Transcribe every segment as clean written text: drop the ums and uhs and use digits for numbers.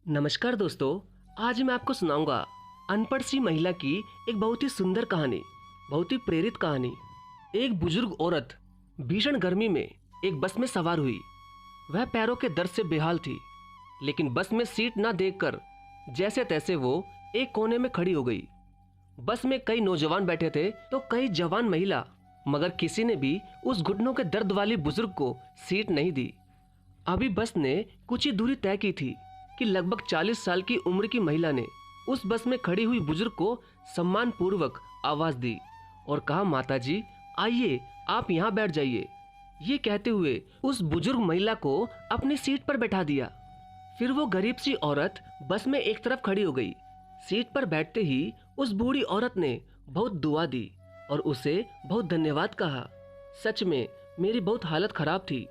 नमस्कार दोस्तों, आज मैं आपको सुनाऊंगा अनपढ़ सी महिला की एक बहुत ही सुंदर कहानी, बहुत ही प्रेरित कहानी। एक बुजुर्ग औरत भीषण गर्मी में एक बस में सवार हुई। वह पैरों के दर्द से बेहाल थी, लेकिन बस में सीट ना देखकर जैसे तैसे वो एक कोने में खड़ी हो गई। बस में कई नौजवान बैठे थे तो कई जवान महिला, मगर किसी ने भी उस घुटनों के दर्द वाली बुजुर्ग को सीट नहीं दी। अभी बस ने कुछ ही दूरी तय की थी कि लगभग 40 साल की उम्र की महिला ने उस बस में खड़ी हुई बुजुर्ग को सम्मान पूर्वक आवाज दी और कहा, माता जी आइए, आप यहाँ बैठ जाइए। ये कहते हुए उस बुजुर्ग महिला को अपनी सीट पर बैठा दिया। फिर वो गरीब सी औरत बस में एक तरफ खड़ी हो गई। सीट पर बैठते ही उस बूढ़ी औरत ने बहुत दुआ दी और उसे बहुत धन्यवाद कहा। सच में मेरी बहुत हालत खराब थी।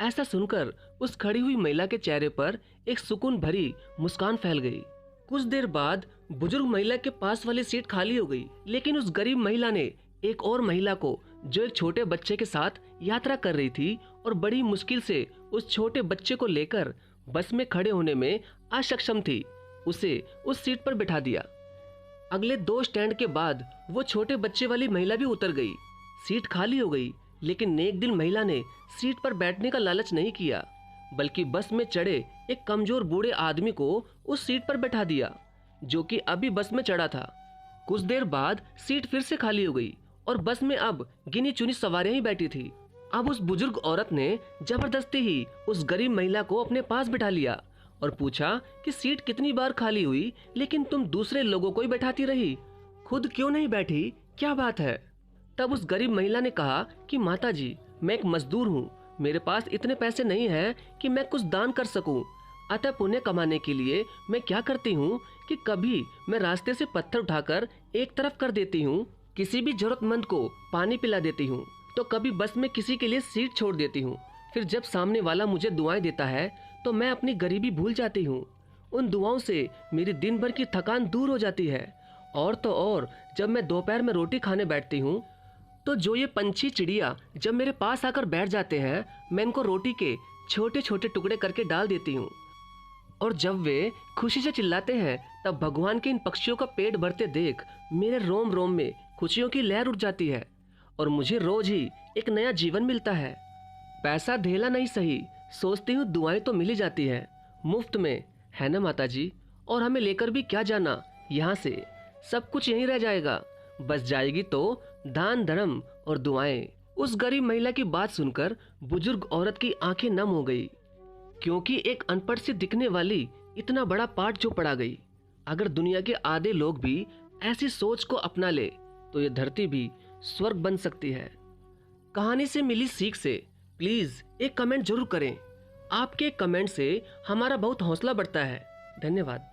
ऐसा सुनकर उस खड़ी हुई महिला के चेहरे पर एक सुकून भरी मुस्कान फैल गई। कुछ देर बाद बुजुर्ग महिला के पास वाली सीट खाली हो गई, लेकिन उस गरीब महिला ने एक और महिला को, जो एक छोटे बच्चे के साथ यात्रा कर रही थी और बड़ी मुश्किल से उस छोटे बच्चे को लेकर बस में खड़े होने में असक्षम थी, उसे उस सीट पर बिठा दिया। अगले 2 स्टैंड के बाद वो छोटे बच्चे वाली महिला भी उतर गई। सीट खाली हो गई, लेकिन नेक दिल महिला ने सीट पर बैठने का लालच नहीं किया, बल्कि बस में चढ़े एक कमजोर बूढ़े आदमी को उस सीट पर बैठा दिया, जो कि अभी बस में चढ़ा था। कुछ देर बाद सीट फिर से खाली हो गई और बस में अब गिनी चुनी सवारियां ही बैठी थी। अब उस बुजुर्ग औरत ने जबरदस्ती ही उस गरीब महिला को अपने पास बिठा लिया और पूछा कि सीट कितनी बार खाली हुई, लेकिन तुम दूसरे लोगों को ही बैठाती रही, खुद क्यों नहीं बैठी, क्या बात है? तब उस गरीब महिला ने कहा कि माता जी, मैं एक मजदूर हूँ, मेरे पास इतने पैसे नहीं हैं कि मैं कुछ दान कर सकूं। अतः पुण्य कमाने के लिए मैं क्या करती हूँ कि कभी मैं रास्ते से पत्थर उठाकर एक तरफ कर देती हूँ, किसी भी जरूरतमंद को पानी पिला देती हूँ, तो कभी बस में किसी के लिए सीट छोड़ देती हूँ। फिर जब सामने वाला मुझे दुआएं देता है तो मैं अपनी गरीबी भूल जाती हूँ। उन दुआओं से मेरी दिन भर की थकान दूर हो जाती है। और तो और जब मैं दोपहर में रोटी खाने बैठती हूँ तो जो ये पंछी चिड़िया जब मेरे पास आकर बैठ जाते हैं, मैं इनको रोटी के छोटे छोटे टुकड़े करके डाल देती हूँ। और जब वे खुशी से चिल्लाते हैं तब भगवान के इन पक्षियों का पेट भरते देख मेरे रोम रोम में खुशियों की लहर उठ जाती है और मुझे रोज ही एक नया जीवन मिलता है। पैसा धेला नहीं सही, सोचती हूँ दुआएं तो मिल ही जाती है मुफ्त में, है ना माता जी? और हमें लेकर भी क्या जाना, यहाँ से सब कुछ यहीं रह जाएगा, बस जाएगी तो दान धर्म और दुआएं। उस गरीब महिला की बात सुनकर बुजुर्ग औरत की आंखें नम हो गई, क्योंकि एक अनपढ़ सी दिखने वाली इतना बड़ा पाठ जो पढ़ा गई। अगर दुनिया के आधे लोग भी ऐसी सोच को अपना ले तो ये धरती भी स्वर्ग बन सकती है। कहानी से मिली सीख से प्लीज एक कमेंट जरूर करें। आपके कमेंट से हमारा बहुत हौसला बढ़ता है। धन्यवाद।